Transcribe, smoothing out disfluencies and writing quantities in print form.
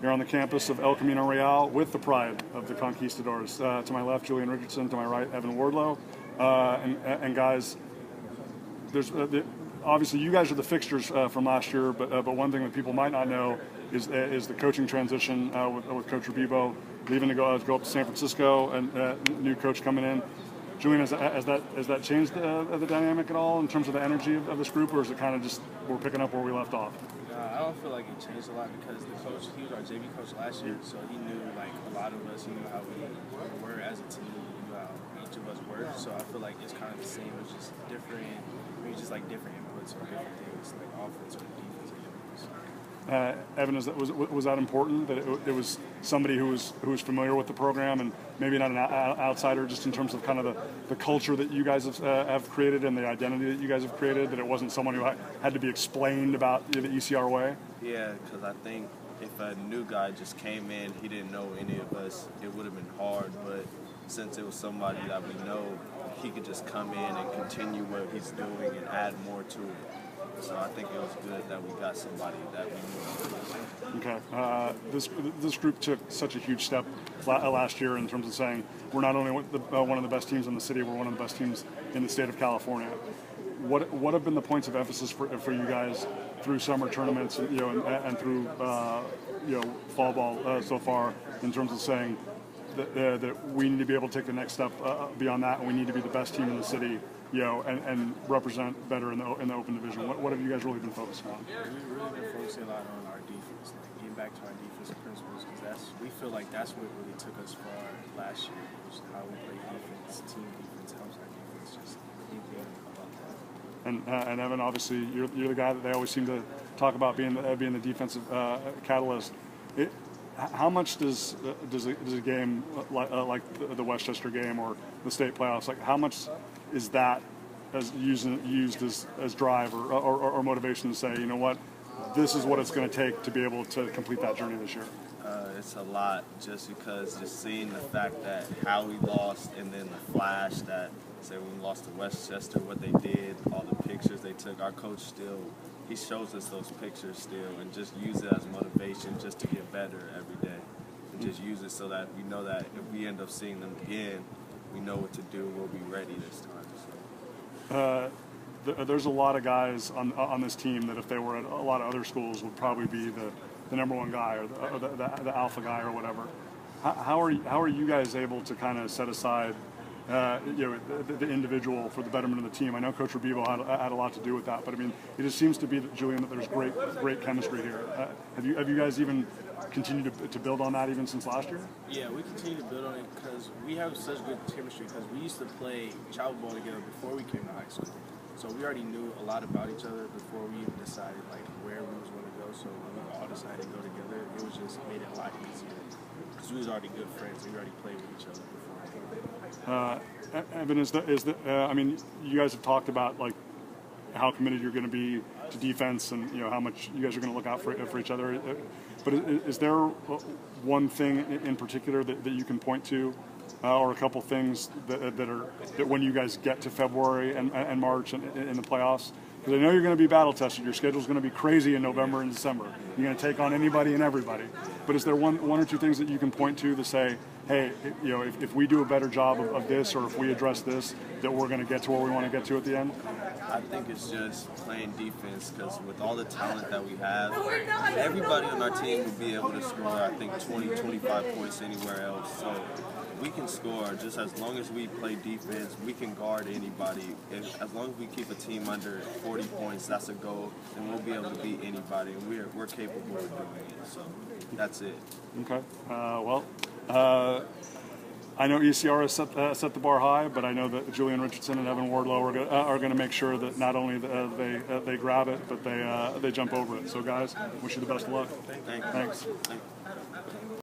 You're on the campus of El Camino Real with the pride of the Conquistadors. To my left, Julian Richardson. To my right, Evan Wardlow. And guys, there's obviously you guys are the fixtures from last year, but one thing that people might not know is the coaching transition with Coach Rabibo leaving to go up to San Francisco and new coach coming in. Julian, has that changed the dynamic at all in terms of the energy of this group, or is it kind of just we're picking up where we left off? I don't feel like it changed a lot because the coach, he was our JV coach last year, so he knew like a lot of us. He knew how we were as a team. He knew how each of us were. So I feel like it's kind of the same. It's just different. Maybe just like different inputs for different things, like offense or defense or different. Evan, was that important that it was somebody who was familiar with the program and maybe not an outsider, just in terms of kind of the culture that you guys have created and the identity that you guys have created, that it wasn't someone who had to be explained about the ECR way? Yeah, because I think if a new guy just came in, he didn't know any of us, it would have been hard, but since it was somebody that we know, he could just come in and continue what he's doing and add more to it. So I think it was good that we got somebody that we knew. Okay. This group took such a huge step last year in terms of saying we're not only one of the best teams in the city, we're one of the best teams in the state of California. What have been the points of emphasis for you guys through summer tournaments, and through fall ball so far, in terms of saying that we need to be able to take the next step beyond that, and we need to be the best team in the city, and represent better in the open division? What have you guys really been focusing on? We've really been focusing a lot on our defense, like getting back to our defensive principles, because we feel like that's what really took us far last year, which is how we play defense, team defense, helps our defense, just anything about that. And Evan, obviously, you're the guy that they always seem to talk about being the defensive catalyst. How much does a game like the Westchester game or the state playoffs, like how much is that as used as drive or motivation to say, you know what, this is what it's going to take to be able to complete that journey this year? It's a lot, just because just seeing the fact that how we lost, and then the flash that say we lost to Westchester, what they did, all the pictures they took. Our coach still, he shows us those pictures still, and just use it as motivation just to get better every day. And just use it so that we know that if we end up seeing them again, we know what to do. We'll be ready this time. So. There's a lot of guys on this team that if they were at a lot of other schools would probably be the number one guy or the alpha guy or whatever. How are you guys able to kind of set aside the individual for the betterment of the team? I know Coach Rabibo had a lot to do with that, but I mean, it just seems to be, Julian, that there's great chemistry here. Have you guys even continued to build on that even since last year? Yeah, we continue to build on it because we have such good chemistry, because we used to play travel ball together before we came to high school. So we already knew a lot about each other before we even decided like where we was going to go. So when we all decided to go together, it was just made it a lot easier because we was already good friends and we already played with each other before. Evan, I mean, you guys have talked about like how committed you're going to be to defense, and how much you guys are going to look out for each other. But is there one thing in particular that you can point to, or a couple things that when you guys get to February and March and in the playoffs? Because I know you're going to be battle tested. Your schedule's going to be crazy in November and December. You're going to take on anybody and everybody. But is there one or two things that you can point to say, hey, if we do a better job of this, or if we address this, that we're going to get to where we want to get to at the end? I think it's just playing defense, because with all the talent that we have, everybody on our team will be able to score, I think, 20, 25 points anywhere else. So we can score just as long as we play defense. We can guard anybody. As long as we keep a team under 40 points, that's a goal, and we'll be able to beat anybody. And we're capable of doing it. So that's it. Okay. I know ECR has set the bar high, but I know that Julian Richardson and Evan Wardlow are going to make sure that not only they grab it, but they jump over it. So guys, wish you the best of luck. Thanks.